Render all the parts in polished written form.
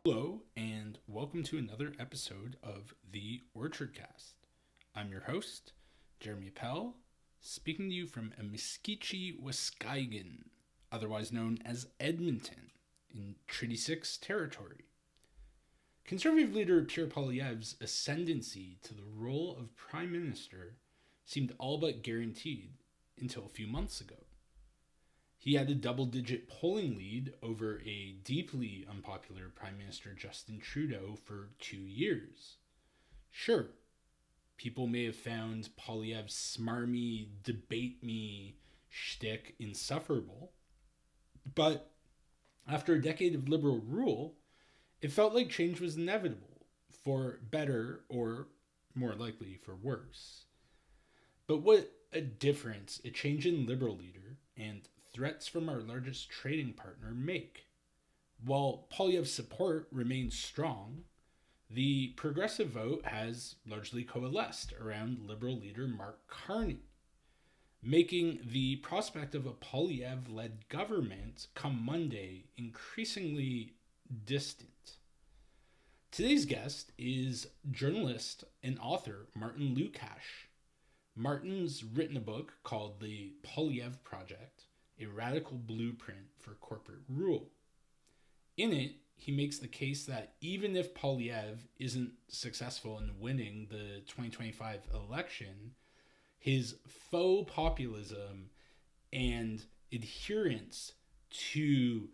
Hello, and welcome to another episode of the Orchardcast. I'm your host, Jeremy Appel, speaking to you from Amiskichi, Wisconsin, otherwise known as Edmonton, in Treaty 6 territory. Conservative leader Pierre Poilievre's ascendancy to the role of Prime Minister seemed all but guaranteed until a few months ago. He had a double-digit polling lead over a deeply unpopular Prime Minister Justin Trudeau for 2 years. Sure, people may have found Poilievre's smarmy, debate me shtick insufferable, but after a decade of Liberal rule, it felt like change was inevitable, for better or, more likely, for worse. But what a difference a change in Liberal leader and threats from our largest trading partner make. While Poilievre's support remains strong, the progressive vote has largely coalesced around Liberal leader Mark Carney, making the prospect of a Poilievre-led government come Monday increasingly distant. Today's guest is journalist and author Martin Lukacs. Martin's written a book called The Poilievre Project, a radical blueprint for corporate rule. In it, he makes the case that even if Poilievre isn't successful in winning the 2025 election, his faux populism and adherence to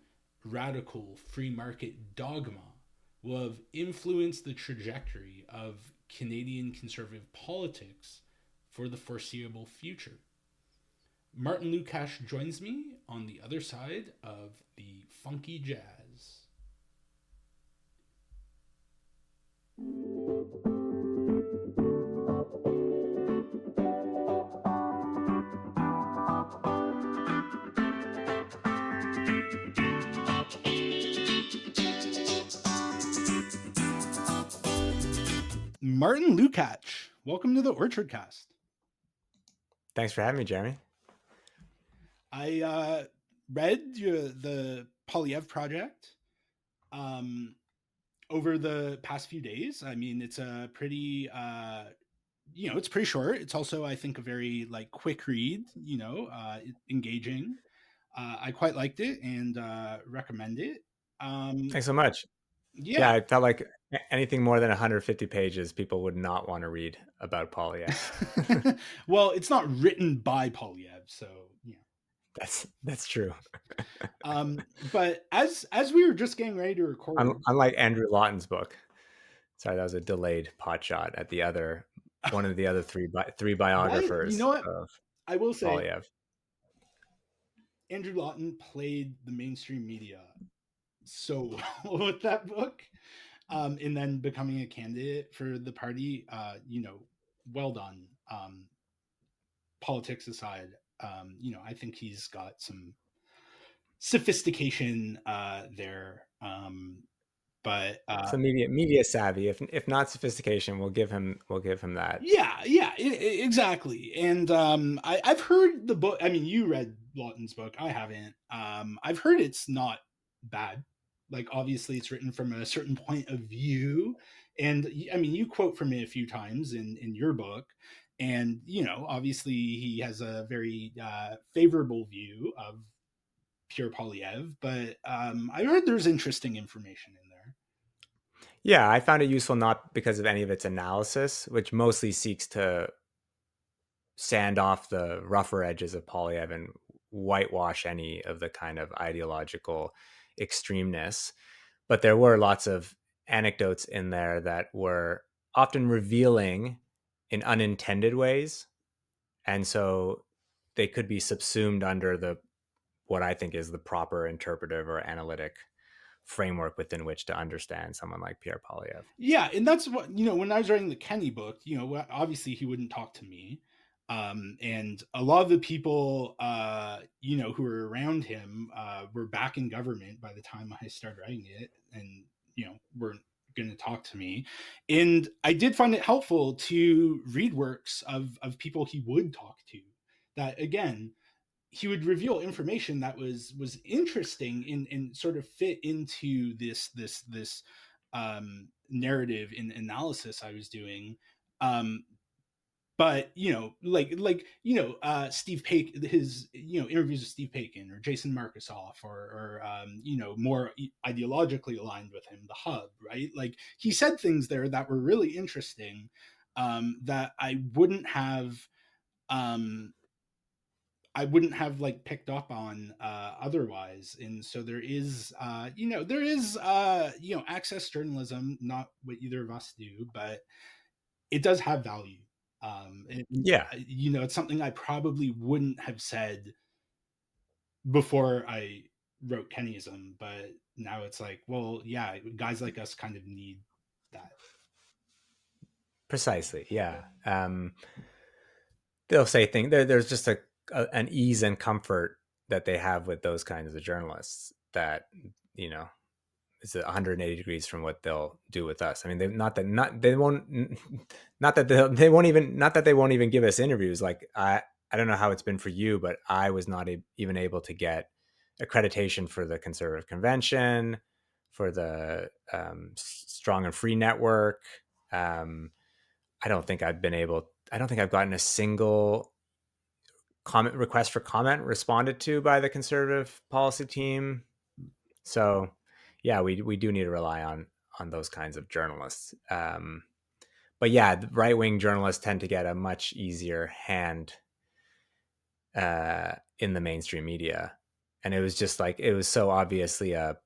radical free market dogma will have influenced the trajectory of Canadian conservative politics for the foreseeable future. Martin Lukacs joins me on the other side of the funky jazz. Martin Lukacs, welcome to the Orchardcast. Thanks for having me, Jeremy. I read the Poilievre Project over the past few days. I mean, it's a pretty, it's pretty short. It's also, I think, a very quick read. Engaging. I quite liked it and recommend it. Thanks so much. Yeah, I felt like anything more than 150 pages, people would not want to read about Poilievre. Well, it's not written by Poilievre, so yeah. That's true. But as we were just getting ready to record, unlike Andrew Lawton's book, sorry, that was a delayed pot shot at one of the other three biographers. You know what? I will say, Poilievre. Andrew Lawton played the mainstream media so well with that book, and then becoming a candidate for the party. Well done. Politics aside, I think he's got some sophistication there. But so media savvy, if not sophistication, we'll give him that. Yeah, exactly. And I've heard the book. I mean, you read Lawton's book. I haven't. I've heard it's not bad. Obviously, it's written from a certain point of view, and I mean, you quote from it a few times in your book. And obviously, he has a very favorable view of Pierre Poilievre, but I heard there's interesting information in there. Yeah, I found it useful not because of any of its analysis, which mostly seeks to sand off the rougher edges of Poilievre and whitewash any of the kind of ideological extremeness. But there were lots of anecdotes in there that were often revealing in unintended ways. And so they could be subsumed under what I think is the proper interpretive or analytic framework within which to understand someone like Pierre Poilievre. Yeah, and that's what, when I was writing the Kenny book, obviously he wouldn't talk to me. And a lot of the people, who were around him were back in government by the time I started writing it, and, weren't going to talk to me. And I did find it helpful to read works of people he would talk to that, again, he would reveal information that was interesting and sort of fit into this narrative and analysis I was doing. But Steve Paikin, his interviews with Steve Paikin or Jason Markusoff, or more ideologically aligned with him, the Hub, right? Like he said things there that were really interesting, that um, I wouldn't have like picked up on otherwise. And so there is access journalism, not what either of us do, but it does have value. Yeah, It's something I probably wouldn't have said before I wrote Kennyism, but now it's like, well, yeah, guys like us kind of need that. precisely. Yeah. They'll say things. There's just an ease and comfort that they have with those kinds of journalists that you know is 180 degrees from what they'll do with us. I mean, they won't not that they won't even not that they won't even give us interviews. Like I don't know how it's been for you, but I was not even able to get accreditation for the Conservative Convention, for the Strong and Free Network. Um, I don't think I've been able. I don't think I've gotten a single comment request for comment responded to by the Conservative policy team. So, yeah, we do need to rely on those kinds of journalists. But yeah, right wing journalists tend to get a much easier hand in the mainstream media, and it was just like it was so obviously a,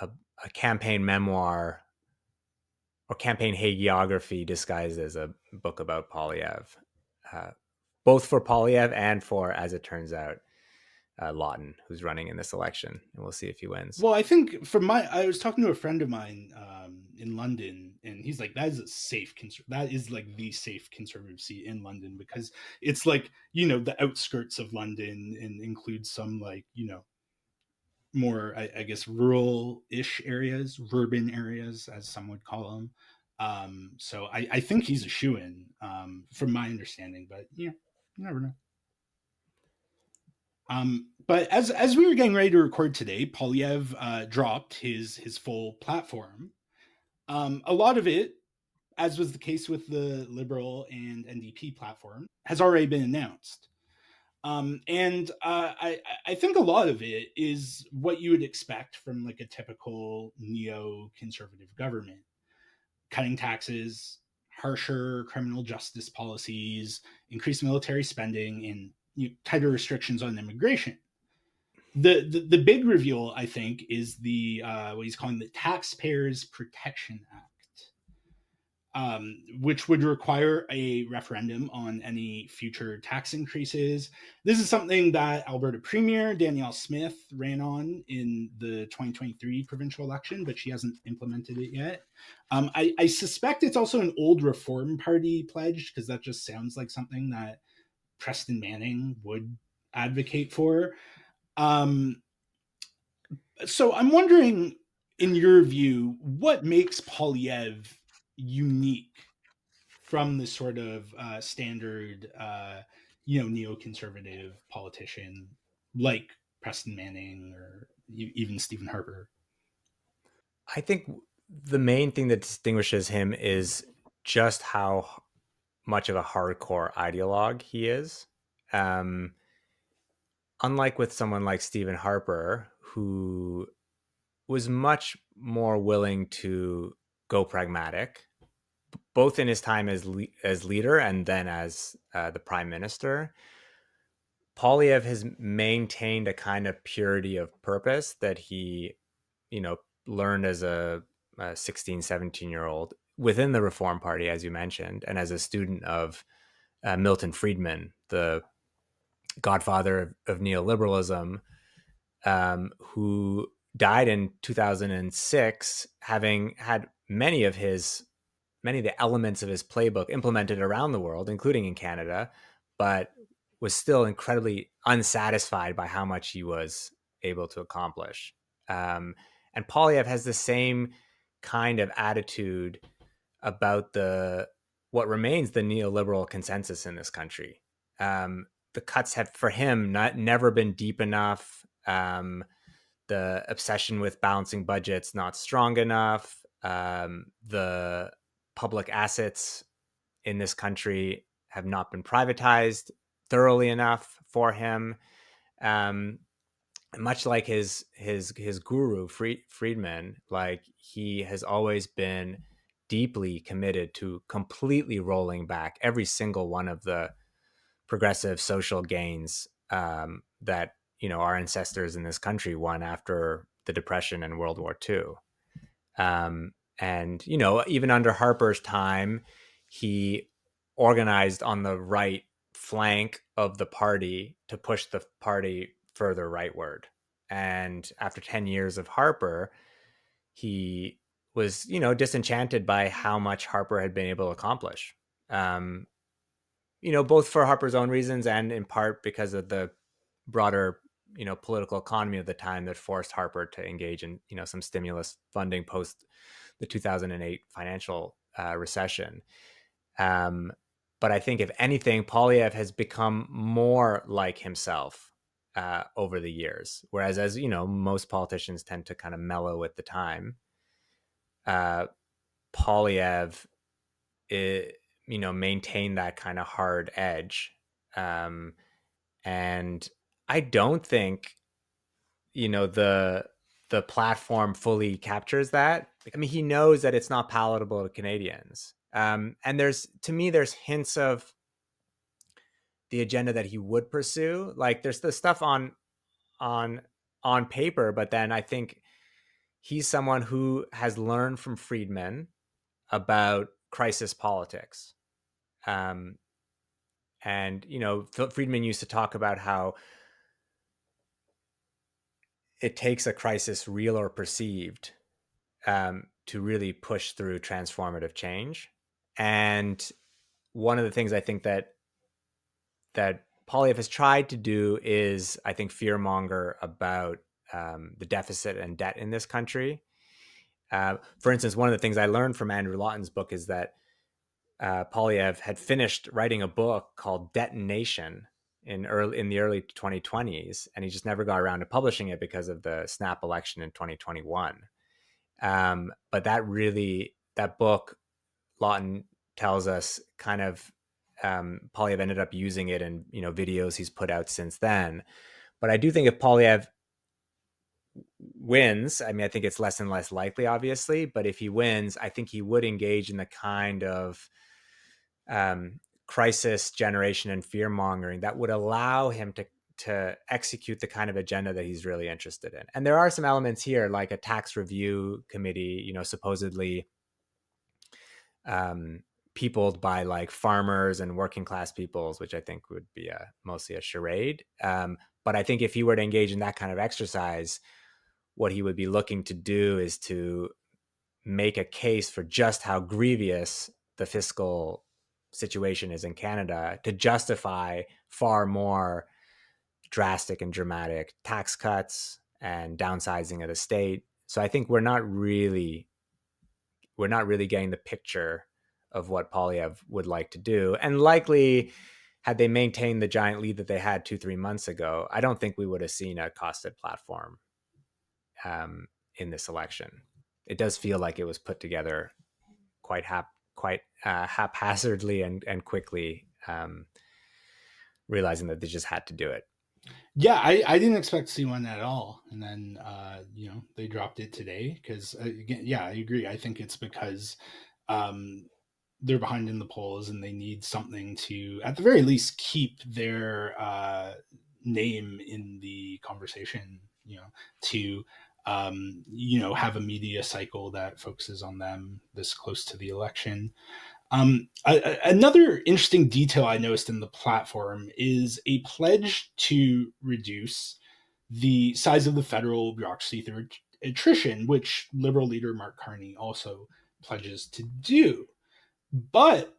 a campaign memoir or campaign hagiography disguised as a book about Poilievre, uh, both for Poilievre and for, as it turns out, Lawton, who's running in this election, and we'll see if he wins. Well, I think I was talking to a friend of mine in London, and he's like, that is like the safe conservative seat in London because it's like the outskirts of London and includes some like more I guess rural-ish areas, urban areas, as some would call them. So I think he's a shoe-in, from my understanding, but yeah, you never know. But as we were getting ready to record today, Polyev dropped his full platform. A lot of it, as was the case with the Liberal and NDP platform, has already been announced. And I think a lot of it is what you would expect from like a typical neo-conservative government: cutting taxes, harsher criminal justice policies, increased military spending, and tighter restrictions on immigration. The big reveal, I think, is the what he's calling the Taxpayers Protection Act, which would require a referendum on any future tax increases. This is something that Alberta Premier Danielle Smith ran on in the 2023 provincial election, but she hasn't implemented it yet. I suspect it's also an old Reform Party pledge because that just sounds like something that Preston Manning would advocate for. Um, so I'm wondering, in your view, what makes Polyev unique from the sort of standard, neoconservative politician like Preston Manning or even Stephen Harper? I think the main thing that distinguishes him is just how much of a hardcore ideologue he is. Um, Unlike with someone like Stephen Harper, who was much more willing to go pragmatic, both in his time as leader and then as the prime minister. Polyev has maintained a kind of purity of purpose that he, learned as a 16, 17-year-old within the Reform Party, as you mentioned, and as a student of Milton Friedman, the godfather of neoliberalism, who died in 2006, having had many of the elements of his playbook implemented around the world, including in Canada, but was still incredibly unsatisfied by how much he was able to accomplish. And Polyev has the same kind of attitude about the what remains the neoliberal consensus in this country. the cuts have for him never been deep enough. The obsession with balancing budgets not strong enough. The public assets in this country have not been privatized thoroughly enough for him. Um, Much like his guru Friedman, like he has always been deeply committed to completely rolling back every single one of the progressive social gains that our ancestors in this country won after the Depression and World War II. And even under Harper's time, he organized on the right flank of the party to push the party further rightward. And after 10 years of Harper, he was, disenchanted by how much Harper had been able to accomplish. Um, both for Harper's own reasons and in part because of the broader, political economy of the time that forced Harper to engage in, some stimulus funding post the 2008 financial recession. But I think, if anything, Poilievre has become more like himself over the years. Whereas, as most politicians tend to kind of mellow with the time, Poilievre, maintained that kind of hard edge. And I don't think, the platform fully captures that. I mean, he knows that it's not palatable to Canadians. And there's hints of the agenda that he would pursue. Like, there's the stuff on on paper, but then I think he's someone who has learned from Friedman about crisis politics. Um, and Friedman used to talk about how it takes a crisis, real or perceived, to really push through transformative change. And one of the things I think that Poilievre has tried to do is, I think, fearmonger about the deficit and debt in this country. For instance, one of the things I learned from Andrew Lawton's book is that Poilievre had finished writing a book called Detonation in the early 2020s, and he just never got around to publishing it because of the snap election in 2021. But that book, Lawton tells us, kind of Poilievre ended up using it in videos he's put out since then. But I do think if Poilievre wins, I mean, I think it's less and less likely, obviously, but if he wins, I think he would engage in the kind of crisis generation and fear mongering that would allow him to execute the kind of agenda that he's really interested in. And there are some elements here, like a tax review committee, supposedly peopled by like farmers and working class peoples, which I think would be mostly a charade. But I think if he were to engage in that kind of exercise, what he would be looking to do is to make a case for just how grievous the fiscal situation is in Canada to justify far more drastic and dramatic tax cuts and downsizing of the state. So I think we're not really getting the picture of what Poilievre would like to do. And likely, had they maintained the giant lead that they had 2-3 months ago, I don't think we would have seen a costed platform in this election. It does feel like it was put together quite haphazardly and quickly, realizing that they just had to do it. Yeah, I didn't expect to see one at all, and then they dropped it today because again, yeah, I agree. I think it's because um, they're behind in the polls and they need something to, at the very least, keep their name in the conversation. To have a media cycle that focuses on them this close to the election. Another interesting detail I noticed in the platform is a pledge to reduce the size of the federal bureaucracy through attrition, which Liberal leader Mark Carney also pledges to do. But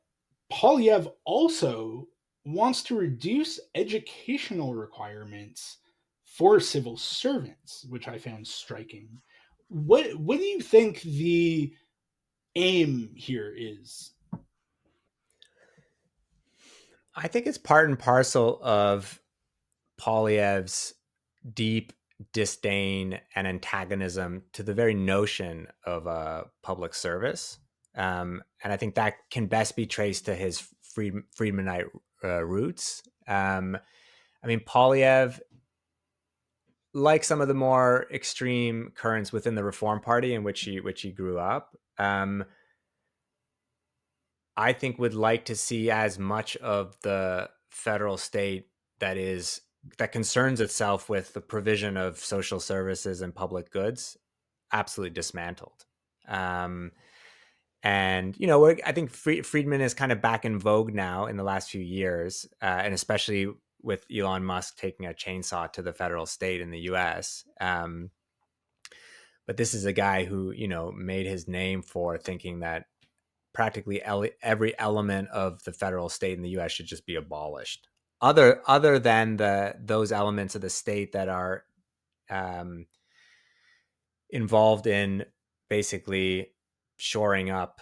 Poilievre also wants to reduce educational requirements for civil servants, which I found striking. What do you think the aim here is? I think it's part and parcel of Poilievre's deep disdain and antagonism to the very notion of public service. And I think that can best be traced to his Friedmanite roots. I mean, Poilievre, like some of the more extreme currents within the Reform Party in which he grew up, I think would like to see as much of the federal state that concerns itself with the provision of social services and public goods absolutely dismantled. Um, and I think Friedman is kind of back in vogue now in the last few years, and especially with Elon Musk taking a chainsaw to the federal state in the U.S. But this is a guy who made his name for thinking that practically every element of the federal state in the U.S. should just be abolished, other than those elements of the state that are um, involved in basically shoring up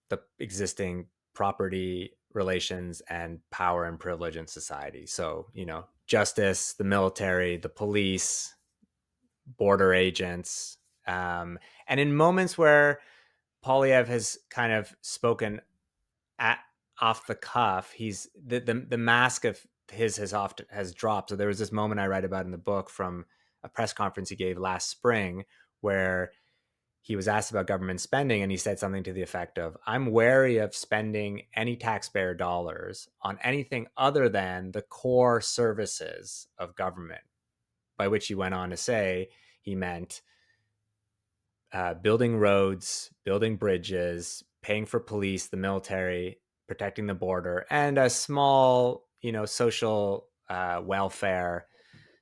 the existing property relations and power and privilege in society. So, justice, the military, the police, border agents. And in moments where Poilievre has kind of spoken at, off the cuff, he's the mask of his has dropped. So there was this moment I write about in the book from a press conference he gave last spring where he was asked about government spending and he said something to the effect of, I'm wary of spending any taxpayer dollars on anything other than the core services of government, by which he went on to say he meant building roads, building bridges, paying for police, the military, protecting the border, and a small, social welfare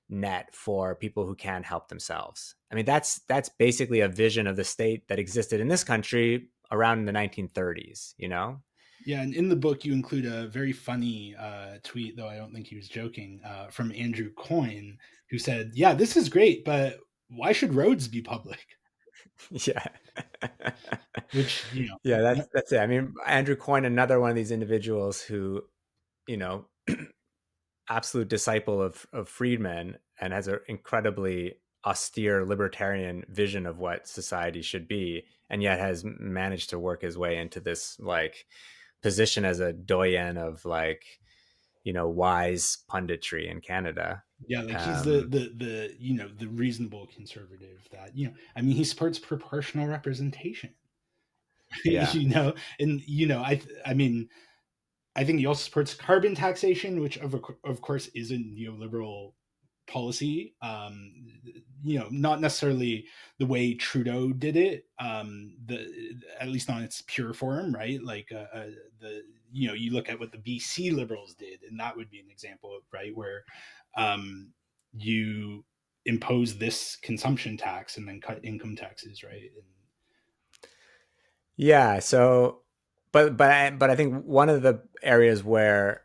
net for people who can't help themselves. I mean, that's basically a vision of the state that existed in this country around the 1930s. Yeah, and in the book you include a very funny tweet, though I don't think he was joking, from Andrew Coyne, who said, "Yeah, this is great, but why should roads be public?" Yeah. Which Yeah, yeah, that's it. I mean, Andrew Coyne, another one of these individuals who, you know, absolute disciple of Friedman and has an incredibly austere libertarian vision of what society should be, and yet has managed to work his way into this like position as a doyen of like wise punditry in Canada. yeah, like he's Um, the reasonable conservative that I mean he supports proportional representation. yeah, And I mean I think he also supports carbon taxation, which of course is a neoliberal policy. Not necessarily the way Trudeau did it, at least not in its pure form, right? Like the you look at what the BC Liberals did, and that would be an example of right where um, you impose this consumption tax and then cut income taxes, right? And, yeah. So, but I think one of the areas where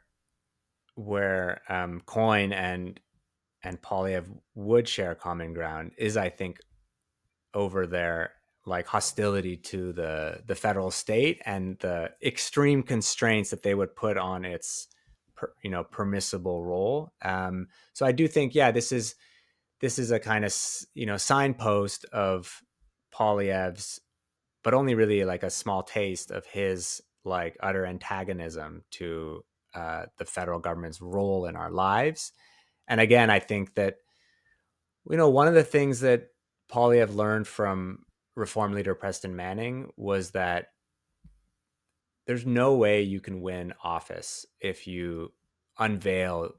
Coyne and Polyev would share common ground is, I think, over their like hostility to the federal state and the extreme constraints that they would put on its permissible role. So I do think, yeah, this is a kind of signpost of Polyev's, but only really like a small taste of his like utter antagonism to the federal government's role in our lives. And again, I think that one of the things that Polyev learned from reform leader Preston Manning was that there's no way you can win office if you unveil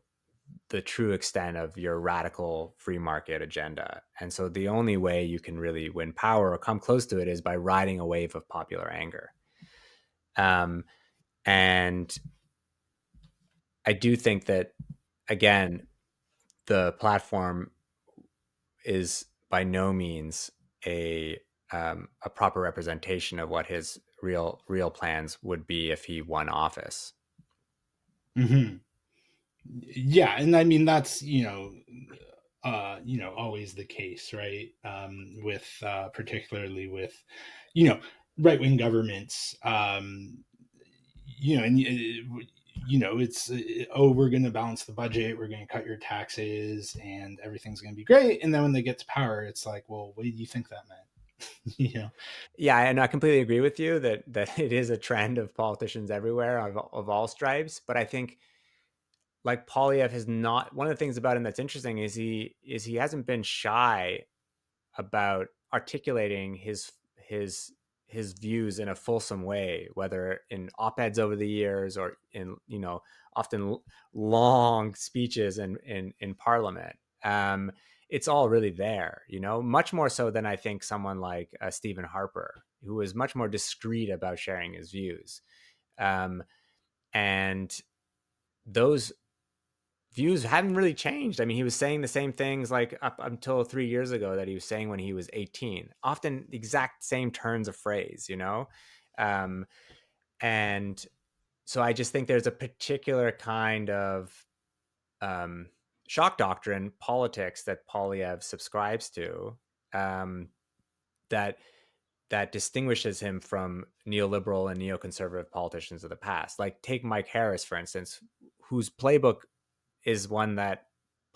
the true extent of your radical free market agenda. And so the only way you can really win power or come close to it is by riding a wave of popular anger. Um, and I do think that, again, the platform is by no means a proper representation of what his real plans would be if he won office. mhm. Yeah, and I mean that's always the case, right? With particularly with you know right wing governments, and it's we're going to balance the budget, we're going to cut your taxes, and everything's going to be great. And then when they get to power, it's like, well, what do you think that meant? Yeah, and I completely agree with you that it is a trend of politicians everywhere of all stripes. But I think like Polyev has not. One of the things about him that's interesting is he hasn't been shy about articulating his views in a fulsome way, whether in op-eds over the years or in often long speeches in Parliament. It's all really there, much more so than I think someone like Stephen Harper, who was much more discreet about sharing his views. And those views haven't really changed. I mean, he was saying the same things like up until 3 years ago that he was saying when he was 18, often the exact same turns of phrase, Um, and so I just think there's a particular kind of um, shock doctrine politics that Polyev subscribes to, um, that that distinguishes him from neoliberal and neoconservative politicians of the past. Like take Mike Harris, for instance, whose playbook is one that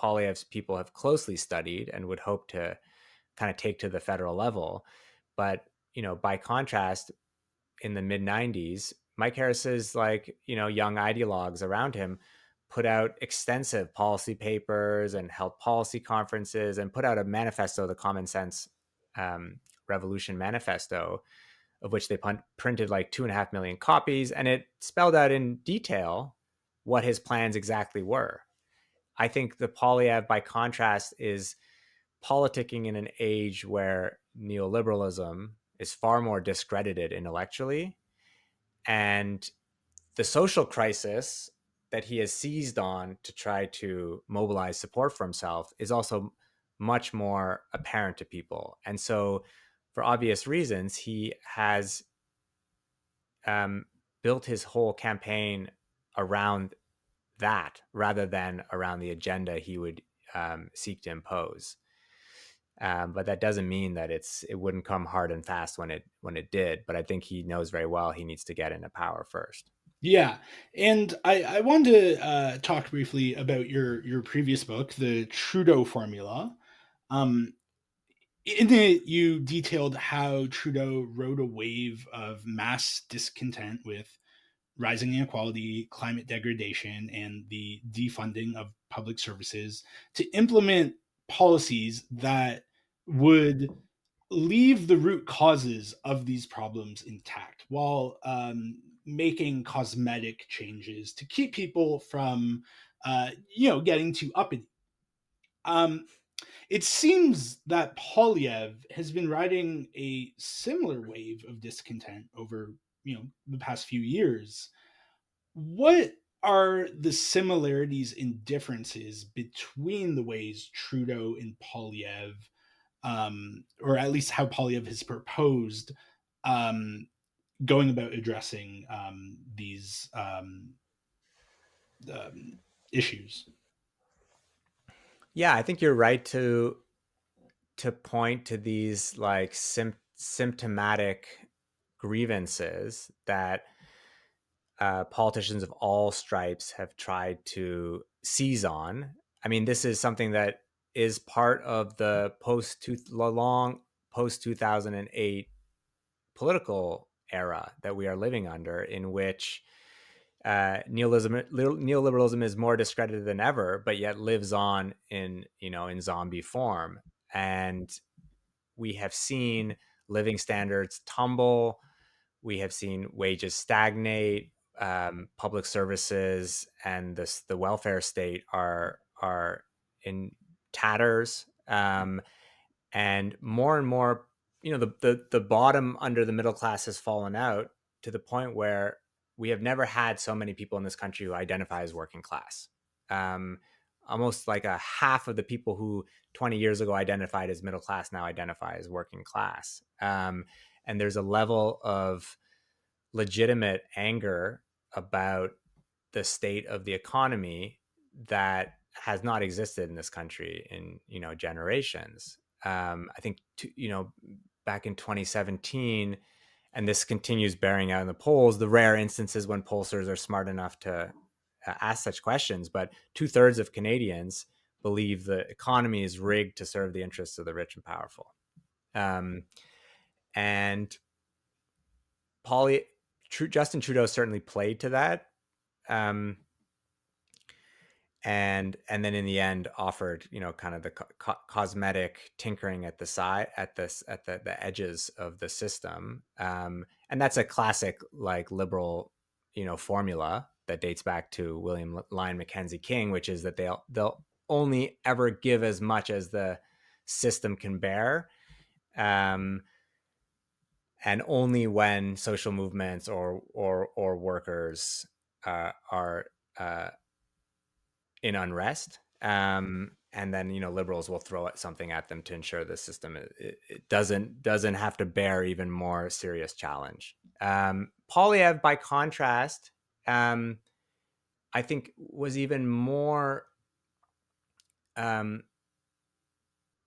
Poilievre's people have closely studied and would hope to kind of take to the federal level. But, by contrast, in the mid 90s, Mike Harris's young ideologues around him put out extensive policy papers and held policy conferences and put out a manifesto, the Common Sense Revolution Manifesto, of which they printed like 2.5 million copies. And it spelled out in detail what his plans exactly were. I think the Poilievre, by contrast, is politicking in an age where neoliberalism is far more discredited intellectually. And the social crisis that he has seized on to try to mobilize support for himself is also much more apparent to people. And so, for obvious reasons, he has built his whole campaign around that rather than around the agenda he would seek to impose. But that doesn't mean that it wouldn't come hard and fast when it did. But I think he knows very well he needs to get into power first. Yeah, and I wanted to talk briefly about your previous book, the Trudeau Formula. Um, in it, you detailed how Trudeau rode a wave of mass discontent with rising inequality, climate degradation, and the defunding of public services to implement policies that would leave the root causes of these problems intact while making cosmetic changes to keep people from, getting too uppity. Um, it seems that Polyev has been riding a similar wave of discontent over, the past few years. What are the similarities and differences between the ways Trudeau and Polyev, or at least how Polyev has proposed um, going about addressing these um, issues? Yeah, I think you're right to point to these like symptomatic grievances that politicians of all stripes have tried to seize on. I mean, this is something that is part of the long post 2008 political era that we are living under, in which neoliberalism is more discredited than ever, but yet lives on in zombie form. And we have seen living standards tumble. We have seen wages stagnate. Public services and the welfare state are in tatters. And more, the bottom under the middle class has fallen out to the point where we have never had so many people in this country who identify as working class. Um, Almost like a half of the people who 20 years ago identified as middle class now identify as working class. And there's a level of legitimate anger about the state of the economy that has not existed in this country in generations. I think back in 2017, and this continues bearing out in the polls, the rare instances when pollsters are smart enough to ask such questions, but 2/3 of Canadians believe the economy is rigged to serve the interests of the rich and powerful. And Justin Trudeau certainly played to that. And then in the end offered, kind of the cosmetic tinkering at the side, at the edges of the system. And that's a classic like liberal, formula that dates back to William Lyon Mackenzie King, which is that they'll only ever give as much as the system can bear. And only when social movements or workers are in unrest, and then liberals will throw something at them to ensure the system it doesn't have to bear even more serious challenge. Poilievre, by contrast, I think was even more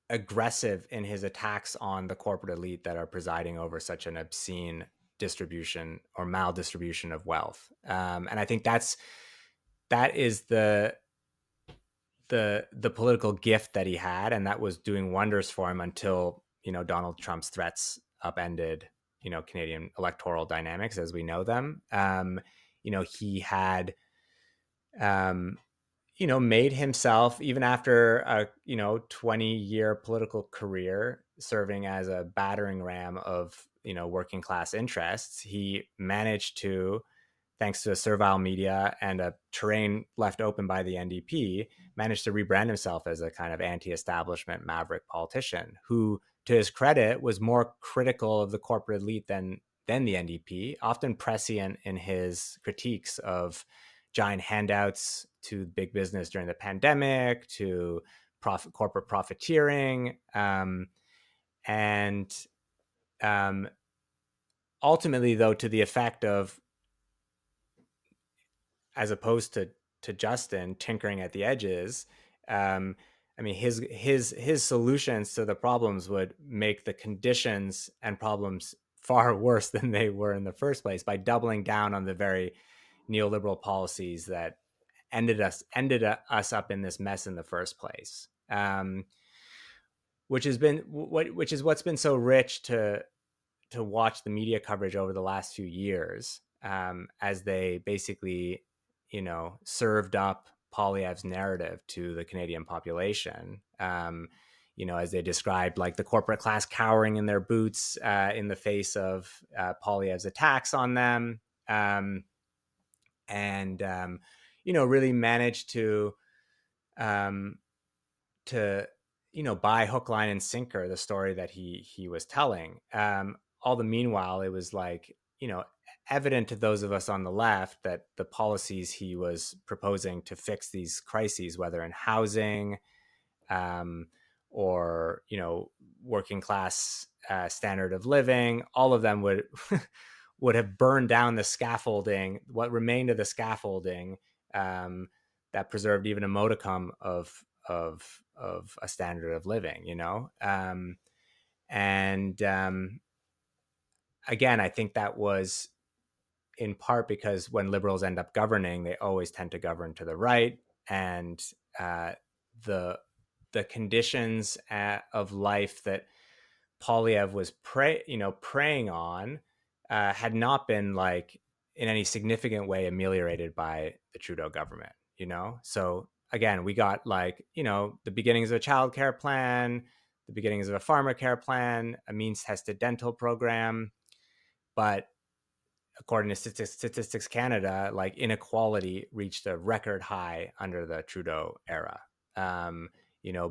aggressive in his attacks on the corporate elite that are presiding over such an obscene distribution or maldistribution of wealth. And I think that is the political gift that he had, and that was doing wonders for him until Donald Trump's threats upended Canadian electoral dynamics as we know them. He had made himself, even after a 20-year political career serving as a battering ram of working class interests, he managed to, thanks to servile media and a terrain left open by the NDP, managed to rebrand himself as a kind of anti-establishment maverick politician who, to his credit, was more critical of the corporate elite than the NDP, often prescient in his critiques of giant handouts to big business during the pandemic, to corporate profiteering, and ultimately, though, to the effect of, as opposed to Justin tinkering at the edges, his solutions to the problems would make the conditions and problems far worse than they were in the first place by doubling down on the very neoliberal policies that ended us up in this mess in the first place. Which is what's been so rich to watch the media coverage over the last few years, as they basically, served up Poilievre's narrative to the Canadian population. As they described, like the corporate class cowering in their boots in the face of Poilievre's attacks on them, and really managed to by hook, line, and sinker the story that he was telling. All the meanwhile, it was like evident to those of us on the left that the policies he was proposing to fix these crises, whether in housing, or working class standard of living, all of them would would have burned down the scaffolding, what remained of the scaffolding, that preserved even a modicum of a standard of living, and again, I think that was in part because when liberals end up governing, they always tend to govern to the right, and the conditions of life that Poilievre was preying on had not been like in any significant way ameliorated by the Trudeau government. So again, we got like the beginnings of a child care plan, the beginnings of a pharmacare plan, a means tested dental program, but according to Statistics Canada, like inequality reached a record high under the Trudeau era.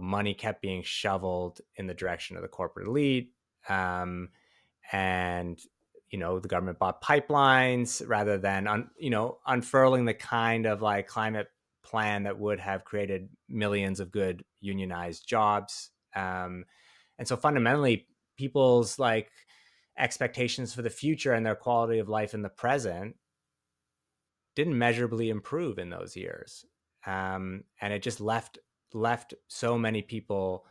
Money kept being shoveled in the direction of the corporate elite, and the government bought pipelines rather than unfurling the kind of like climate plan that would have created millions of good unionized jobs. And so fundamentally, people's like expectations for the future and their quality of life in the present didn't measurably improve in those years. And it just left so many people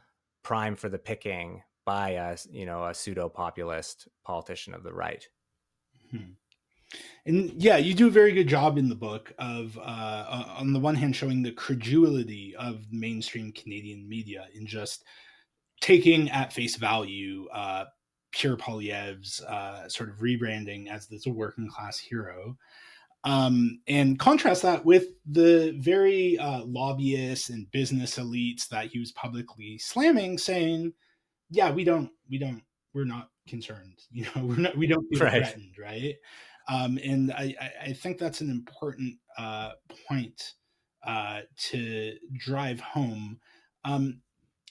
primed for the picking by a pseudo populist politician of the right. And yeah, you do a very good job in the book of, on the one hand, showing the credulity of mainstream Canadian media in just taking at face value Pierre Poilievre's sort of rebranding as this working class hero, and contrast that with the very lobbyists and business elites that he was publicly slamming, saying, "Yeah, we're not concerned. We don't feel Right. threatened, right?" And I think that's an important point to drive home. Um,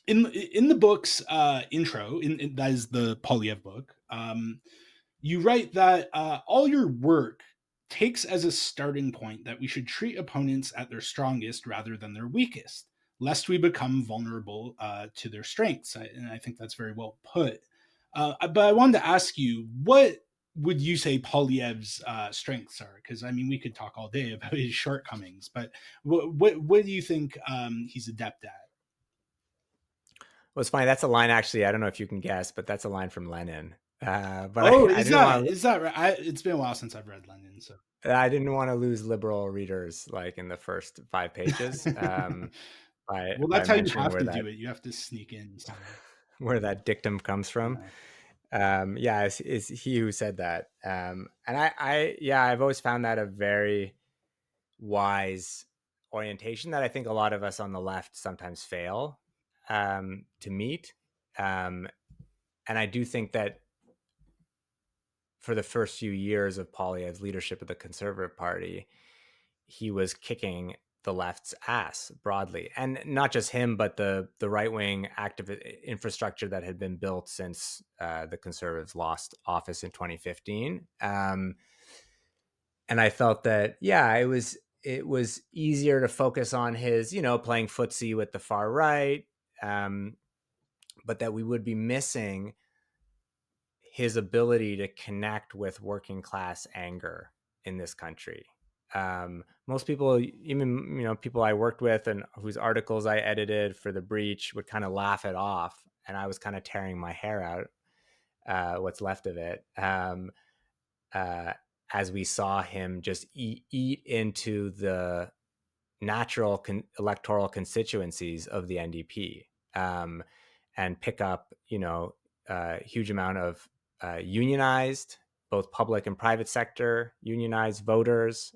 in the book's intro, that is the Polyev book. You write that all your work takes as a starting point that we should treat opponents at their strongest rather than their weakest, lest we become vulnerable to their strengths. And I think that's very well put. But I wanted to ask you, what would you say Polyev's strengths are? Because I mean, we could talk all day about his shortcomings, but what do you think he's adept at? Well, it's funny. That's a line, actually. I don't know if you can guess, but that's a line from Lenin. But Oh, I didn't want is that right? It's been a while since I've read Lenin, so. I didn't want to lose liberal readers like in the first 5 pages, Well, by that's how you mentioning have to do it. You have to sneak in some. where that dictum comes from. Yeah. Yeah, it's he who said that. And yeah, I've always found that a very wise orientation that I think a lot of us on the left sometimes fail to meet. And I do think that for the first few years of Poilievre's leadership of the Conservative Party, he was kicking the left's ass broadly, and not just him, but the right wing active infrastructure that had been built since the Conservatives lost office in 2015. And I felt that it was easier to focus on his playing footsie with the far right, but that we would be missing his ability to connect with working class anger in this country. Most people, even people I worked with and whose articles I edited for The Breach, would kind of laugh it off, and I was kind of tearing my hair out, what's left of it, as we saw him just eat into the natural electoral constituencies of the NDP, and pick up a huge amount of unionized, both public and private sector unionized voters.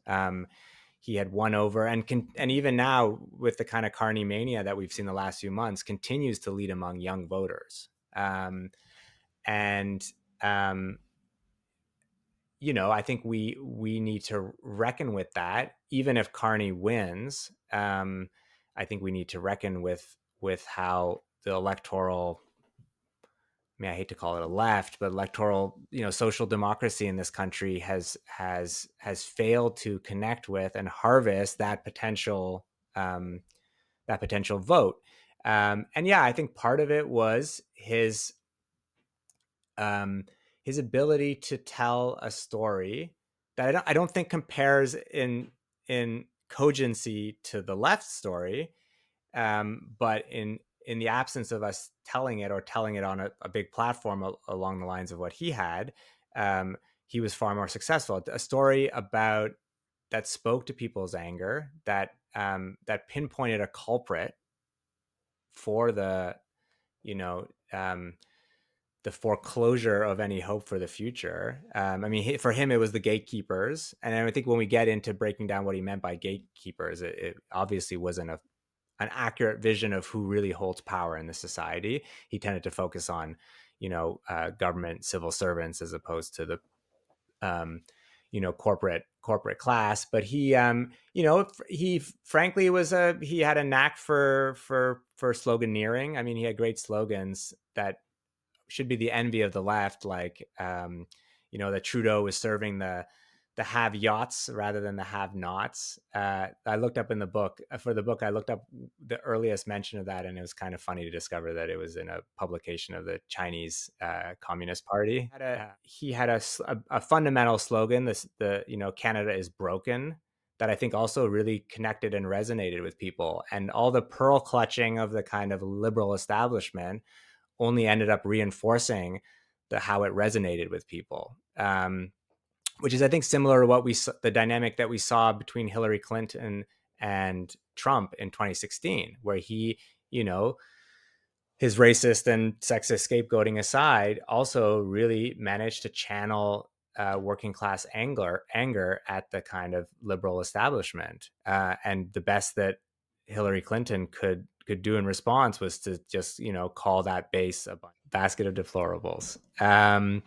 He had won over, and even now with the kind of Carney mania that we've seen the last few months, continues to lead among young voters. And I think we need to reckon with that, even if Carney wins. I think we need to reckon with how the electoral, I mean, I hate to call it a left, but electoral, social democracy in this country has failed to connect with and harvest that potential vote. And yeah, I think part of it was his ability to tell a story that I don't think compares in cogency to the left story, but in the absence of us telling it, or telling it on a big platform along the lines of what he had, he was far more successful. A story that spoke to people's anger, that pinpointed a culprit for the foreclosure of any hope for the future. I mean, for him, it was the gatekeepers. And I think when we get into breaking down what he meant by gatekeepers, it obviously wasn't an accurate vision of who really holds power in the society. He tended to focus on, government civil servants as opposed to the, corporate class. But he, he frankly he had a knack for sloganeering. I mean, he had great slogans that should be the envy of the left, like that Trudeau was serving the have yachts rather than the have nots. I looked up in the book I looked up the earliest mention of that, and it was kind of funny to discover that it was in a publication of the Chinese Communist Party. He had a fundamental slogan, Canada is broken, that I think also really connected and resonated with people. And all the pearl clutching of the kind of liberal establishment only ended up reinforcing how it resonated with people. which is, I think, similar to what the dynamic that we saw between Hillary Clinton and Trump in 2016, where he, you know, his racist and sexist scapegoating aside, also really managed to channel working class anger at the kind of liberal establishment. And the best that Hillary Clinton could do in response was to just, call that base a basket of deplorables. And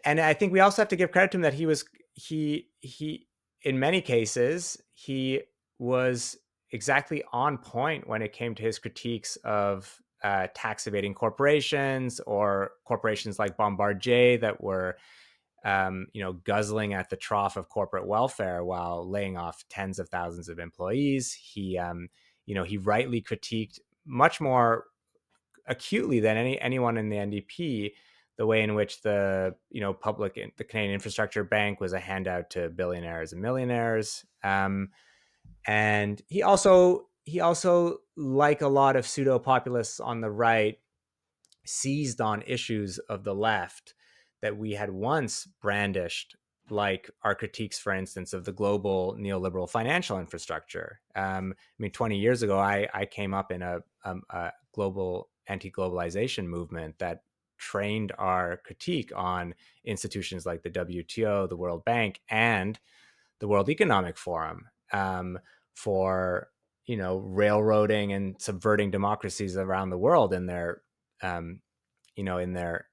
I think we also have to give credit to him that he in many cases he was exactly on point when it came to his critiques of tax evading corporations, or corporations like Bombardier that were guzzling at the trough of corporate welfare while laying off tens of thousands of employees. He rightly critiqued much more acutely than anyone in the NDP the way in which the Canadian Infrastructure Bank was a handout to billionaires and millionaires. And he also, like a lot of pseudo populists on the right, seized on issues of the left that we had once brandished, like our critiques, for instance, of the global neoliberal financial infrastructure. 20 years ago, I came up in a global anti-globalization movement that trained our critique on institutions like the WTO, the World Bank, and the World Economic Forum, for railroading and subverting democracies around the world in their in their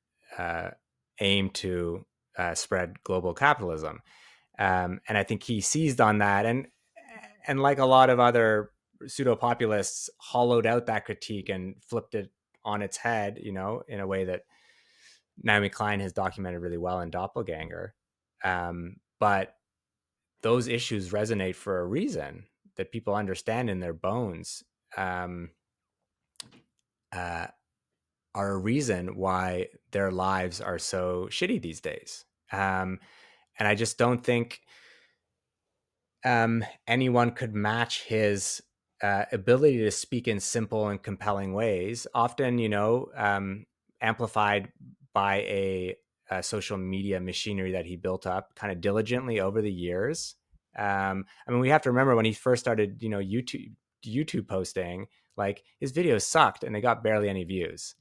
aim to spread global capitalism. And I think he seized on that, and like a lot of other pseudo populists, hollowed out that critique and flipped it on its head, in a way that Naomi Klein has documented really well in Doppelganger. But those issues resonate for a reason that people understand in their bones. Are a reason why their lives are so shitty these days. And I just don't think anyone could match his ability to speak in simple and compelling ways, often, amplified by a social media machinery that he built up kind of diligently over the years. We have to remember when he first started, YouTube posting, like, his videos sucked and they got barely any views.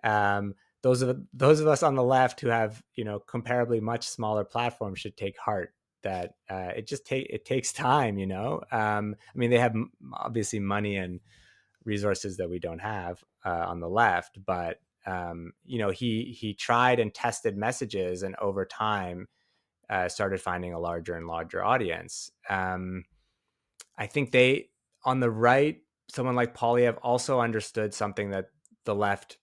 Those of us on the left who have comparably much smaller platforms should take heart that it takes time. They have obviously money and resources that we don't have on the left, but he tried and tested messages, and over time started finding a larger and larger audience. I think on the right, someone like Poilievre also understood something that the left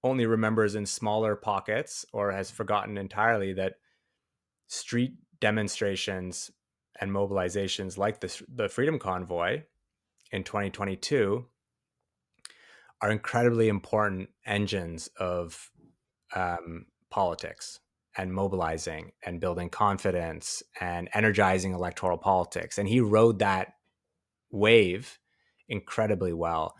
only remembers in smaller pockets or has forgotten entirely, that street demonstrations and mobilizations like the Freedom Convoy in 2022 are incredibly important engines of politics and mobilizing and building confidence and energizing electoral politics. And he rode that wave incredibly well,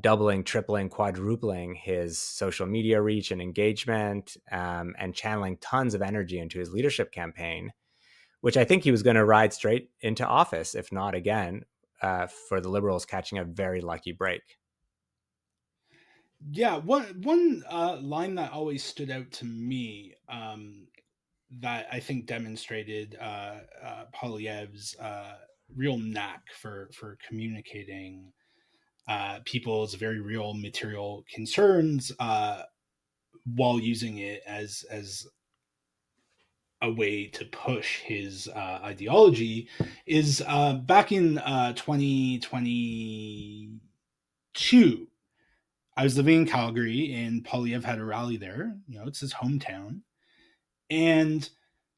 doubling, tripling, quadrupling his social media reach and engagement, and channeling tons of energy into his leadership campaign, which I think he was going to ride straight into office, if not again, for the Liberals catching a very lucky break. Yeah, one line that always stood out to me, that I think demonstrated Poilievre's real knack for communicating people's very real material concerns, while using it as a way to push his ideology, is back in 2022. I was living in Calgary, and Poilievre had a rally there. It's his hometown. And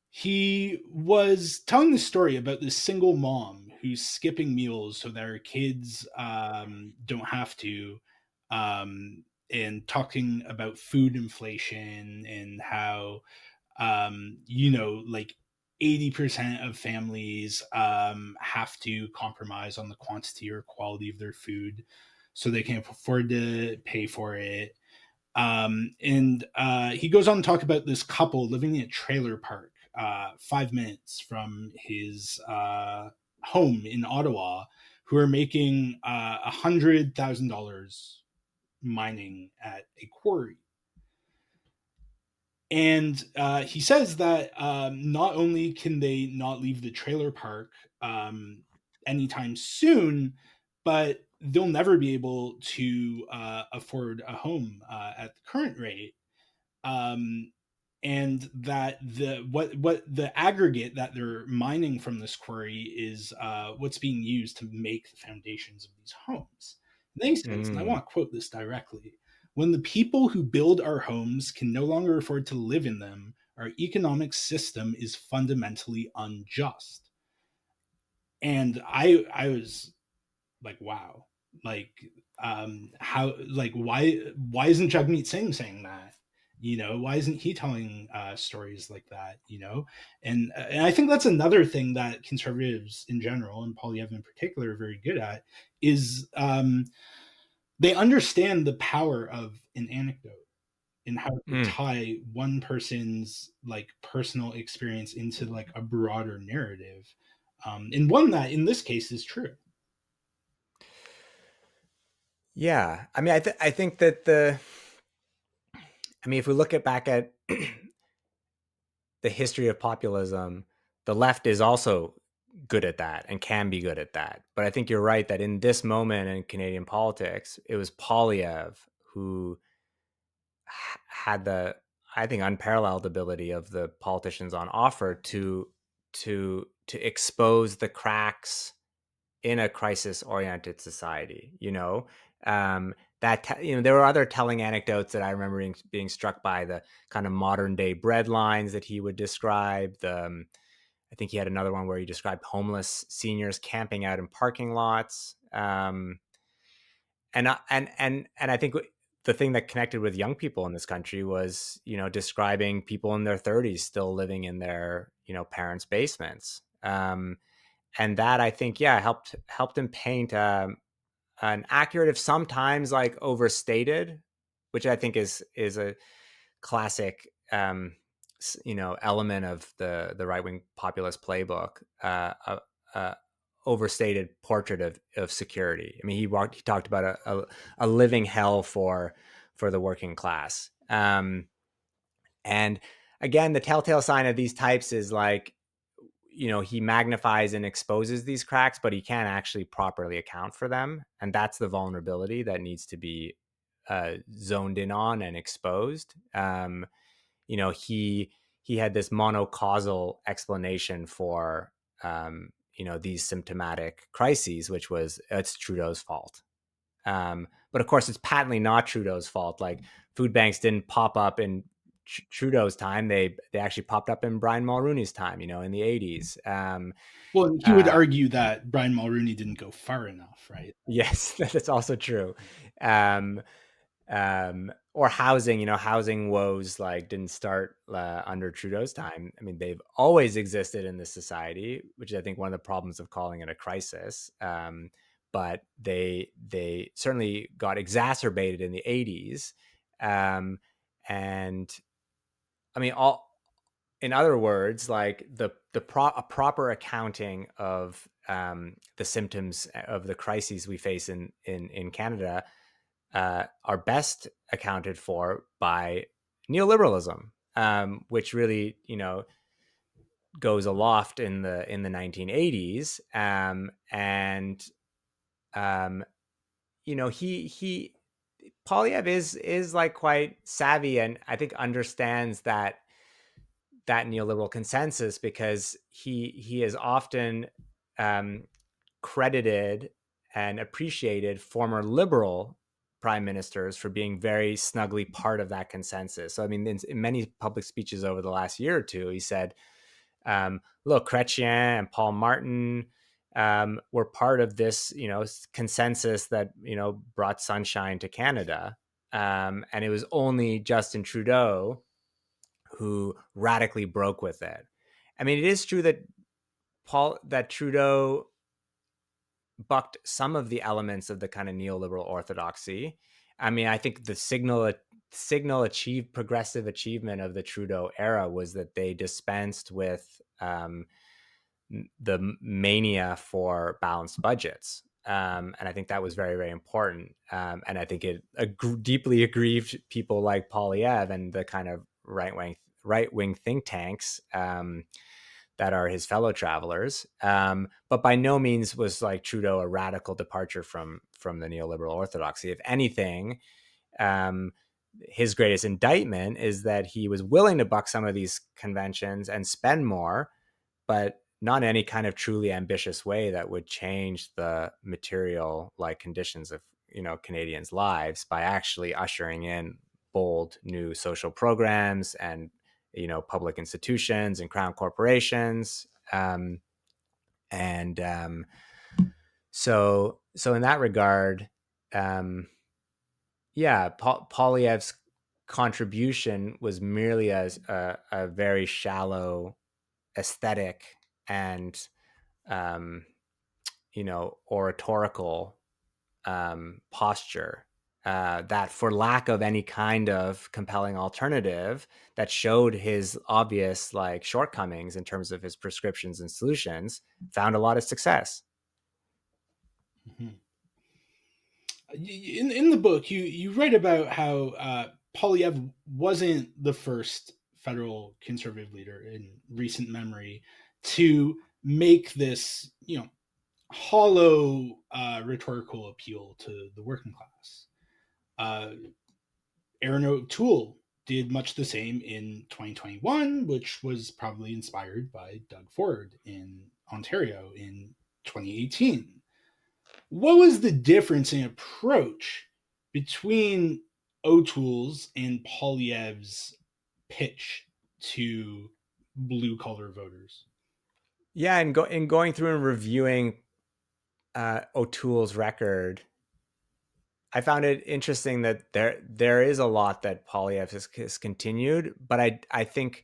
he was telling this story about this single mom who's skipping meals so that her kids don't have to, and talking about food inflation and how, like 80% of families have to compromise on the quantity or quality of their food so they can afford to pay for it. And he goes on to talk about this couple living in a trailer park 5 minutes from his home in Ottawa, who are making $100,000 mining at a quarry. And he says that not only can they not leave the trailer park anytime soon, but they'll never be able to afford a home at the current rate. Um, and that what the aggregate that they're mining from this quarry is what's being used to make the foundations of these homes. And he says, and I Mm. want to quote this directly: "When the people who build our homes can no longer afford to live in them, our economic system is fundamentally unjust." And I was like, wow, like how, like, why isn't Jagmeet Singh saying that? Why isn't he telling stories like that? And I think that's another thing that conservatives in general, and Poilievre in particular, are very good at, is they understand the power of an anecdote and how to Mm. tie one person's like personal experience into like a broader narrative, and one that in this case is true. Yeah, I mean, I think that if we look back at the history of populism, the left is also good at that and can be good at that. But I think you're right that in this moment in Canadian politics, it was Poilievre who had the, I think, unparalleled ability of the politicians on offer to expose the cracks in a crisis-oriented society. There were other telling anecdotes that I remember being struck by, the kind of modern day bread lines that he would describe. I think he had another one where he described homeless seniors camping out in parking lots. And I think the thing that connected with young people in this country was, describing people in their 30s still living in their, parents' basements. And that, I think, yeah, helped him paint an accurate, if sometimes like overstated, which I think is a classic, element of the right wing populist playbook. Overstated portrait of security. I mean, he talked about a living hell for the working class. And again, the telltale sign of these types is like, he magnifies and exposes these cracks, but he can't actually properly account for them. And that's the vulnerability that needs to be zoned in on and exposed. He had this monocausal explanation for, these symptomatic crises, which was it's Trudeau's fault. But of course, it's patently not Trudeau's fault. Like, food banks didn't pop up in Trudeau's time. They actually popped up in Brian Mulroney's time, in the 80s. Well, he would argue that Brian Mulroney didn't go far enough, right? Yes, that's also true. Um, or housing, housing woes like didn't start under Trudeau's time. I mean, they've always existed in this society, which is, I think, one of the problems of calling it a crisis. But they certainly got exacerbated in the 80s. And I mean, all in other words, like a proper accounting of the symptoms of the crises we face in Canada are best accounted for by neoliberalism, which really, goes aloft in the 1980s. And he Polyev is like quite savvy, and I think understands that neoliberal consensus, because he is often um, credited and appreciated former liberal prime ministers for being very snugly part of that consensus. So, I mean, in many public speeches over the last year or two, he said, look, Chrétien and Paul Martin were part of this, consensus that, brought sunshine to Canada. And it was only Justin Trudeau who radically broke with it. I mean, it is true that Trudeau bucked some of the elements of the kind of neoliberal orthodoxy. I mean, I think the signal signal progressive achievement of the Trudeau era was that they dispensed with the mania for balanced budgets. And I think that was very, very important. And I think it deeply aggrieved people like Poilievre and the kind of right wing think tanks that are his fellow travelers. But by no means was like Trudeau a radical departure from the neoliberal orthodoxy. If anything, his greatest indictment is that he was willing to buck some of these conventions and spend more, but not in any kind of truly ambitious way that would change the material like conditions of Canadians' lives by actually ushering in bold new social programs and public institutions and crown corporations. And so in that regard, Poilievre's contribution was merely as a very shallow aesthetic and oratorical posture that, for lack of any kind of compelling alternative that showed his obvious like shortcomings in terms of his prescriptions and solutions, found a lot of success. Mm-hmm. In the book, you write about how Poilievre wasn't the first federal conservative leader in recent memory to make this, hollow rhetorical appeal to the working class. Aaron O'Toole did much the same in 2021, which was probably inspired by Doug Ford in Ontario in 2018. What was the difference in approach between O'Toole's and Poilievre's pitch to blue collar voters? Yeah, and going through and reviewing O'Toole's record, I found it interesting that there is a lot that Poilievre has continued, but I think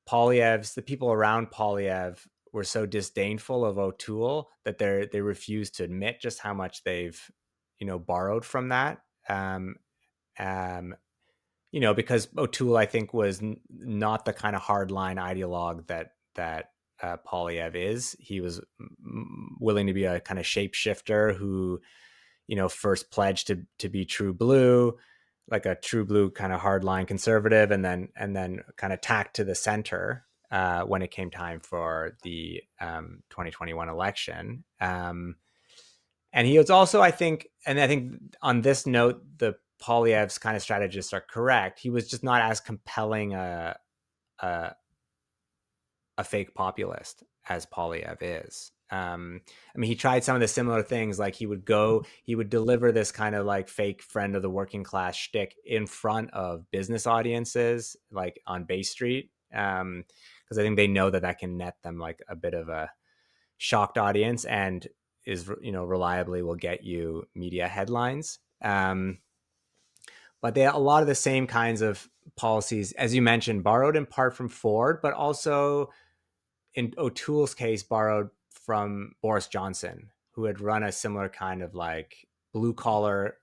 the people around Poilievre were so disdainful of O'Toole that they refuse to admit just how much they've borrowed from that. Because O'Toole, I think, was not the kind of hardline ideologue that Poilievre is. He was willing to be a kind of shapeshifter who first pledged to be true blue, like a true blue kind of hardline conservative, and then kind of tacked to the center when it came time for the 2021 election. And he was also, I think on this note, the Poilievre's kind of strategists are correct. He was just not as compelling a fake populist as Poilievre is. He tried some of the similar things, like he would deliver this kind of like fake friend of the working class shtick in front of business audiences, like on Bay Street, because I think they know that can net them like a bit of a shocked audience and is reliably will get you media headlines. But a lot of the same kinds of policies, as you mentioned, borrowed in part from Ford, but also in O'Toole's case, borrowed from Boris Johnson, who had run a similar kind of like blue collar,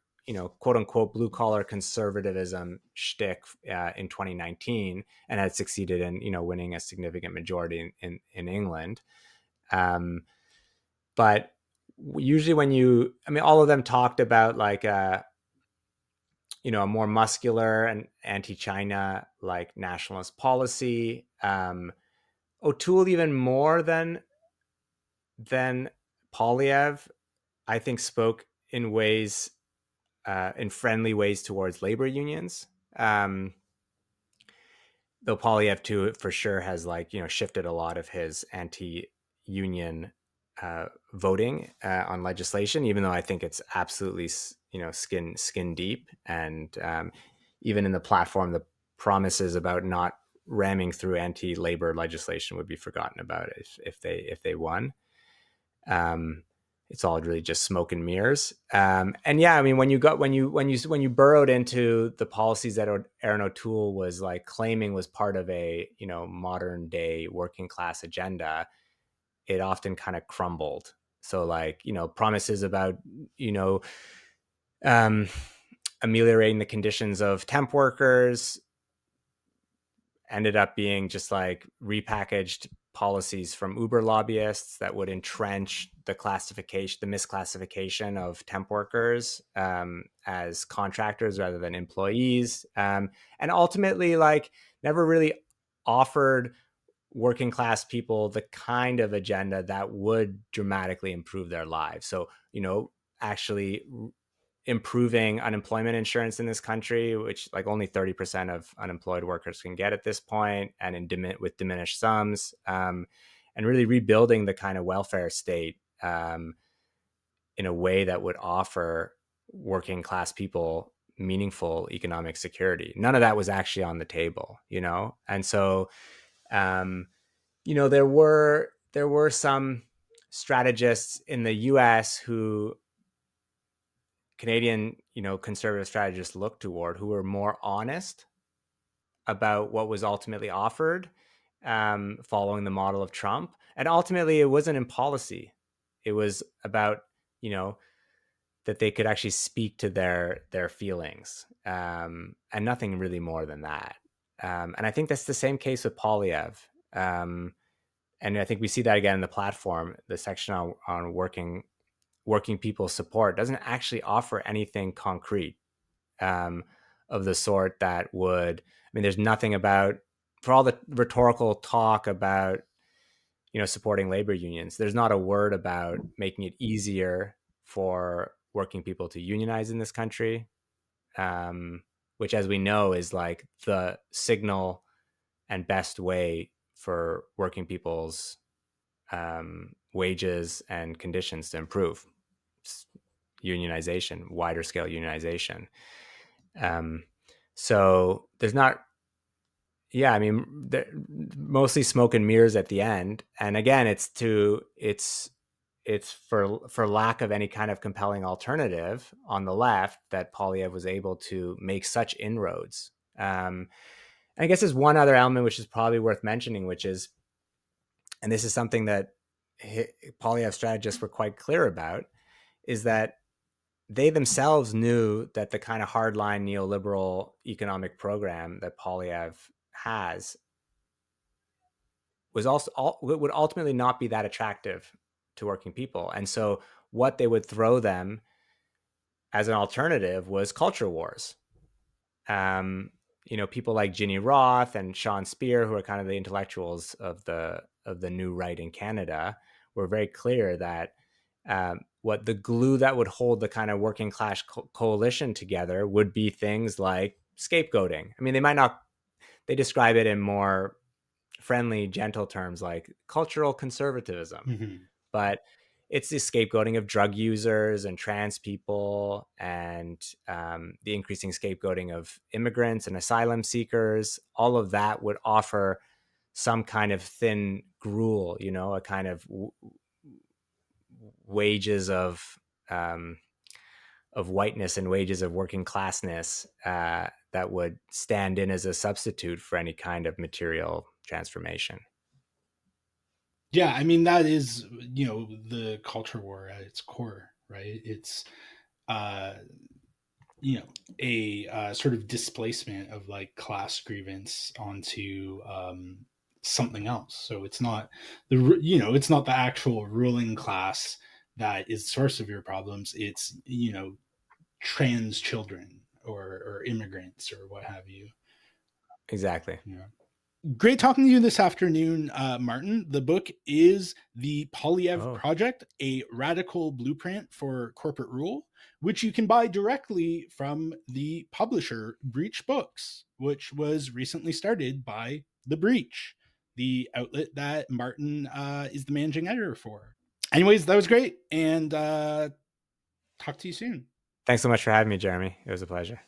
quote unquote, blue collar conservatism shtick in 2019, and had succeeded in, winning a significant majority in England. But usually when all of them talked about like a more muscular and anti-China like nationalist policy. O'Toole, even more than Poilievre, I think, spoke in ways, in friendly ways towards labor unions. Though Poilievre too, for sure, has shifted a lot of his anti-union voting on legislation, even though I think it's absolutely skin deep, and even in the platform, the promises about not ramming through anti-labor legislation would be forgotten about if they won. It's all really just smoke and mirrors. And yeah, when you burrowed into the policies that Aaron O'Toole was like claiming was part of a modern day working class agenda, it often kind of crumbled. So promises about ameliorating the conditions of temp workers ended up being just like repackaged policies from Uber lobbyists that would entrench the misclassification of temp workers as contractors rather than employees, and ultimately, like, never really offered working class people the kind of agenda that would dramatically improve their lives. So, actually improving unemployment insurance in this country, which like only 30% of unemployed workers can get at this point, and with diminished sums, and really rebuilding the kind of welfare state in a way that would offer working class people meaningful economic security. None of that was actually on the table, and so there were some strategists in the U.S. who Canadian, conservative strategists look toward, who were more honest about what was ultimately offered, following the model of Trump. And ultimately, it wasn't in policy. It was about, that they could actually speak to their feelings, and nothing really more than that. And I think that's the same case with Poilievre. And I think we see that again in the platform. The section on working people support doesn't actually offer anything concrete, of the sort that would, there's nothing about, for all the rhetorical talk about, supporting labor unions, there's not a word about making it easier for working people to unionize in this country, which, as we know, is like the signal and best way for working people's wages and conditions to improve. Unionization, wider scale unionization. So there's not, yeah, mostly smoke and mirrors at the end. And again, it's for lack of any kind of compelling alternative on the left that Poilievre was able to make such inroads. And I guess there's one other element which is probably worth mentioning, which is, and this is something that Poilievre strategists were quite clear about, is that they themselves knew that the kind of hardline neoliberal economic program that Poilievre has would ultimately not be that attractive to working people. And so what they would throw them as an alternative was culture wars. People like Ginny Roth and Sean Speer, who are kind of the intellectuals of the new right in Canada, were very clear that what the glue that would hold the kind of working class coalition together would be things like scapegoating. They describe it in more friendly, gentle terms like cultural conservatism, Mm-hmm. but it's the scapegoating of drug users and trans people, and the increasing scapegoating of immigrants and asylum seekers. All of that would offer some kind of thin gruel, a kind of wages of whiteness and wages of working classness, that would stand in as a substitute for any kind of material transformation. Yeah, that is, the culture war at its core, right? It's, uh, a sort of displacement of like class grievance onto something else. So it's not it's not the actual ruling class that is the source of your problems. It's trans children or immigrants or what have you. Exactly. Yeah. Great talking to you this afternoon, Martin. The book is The Poilievre Project, a radical blueprint for corporate rule, which you can buy directly from the publisher Breach Books, which was recently started by The Breach, the outlet that Martin is the managing editor for. Anyways, that was great, and talk to you soon. Thanks so much for having me, Jeremy. It was a pleasure.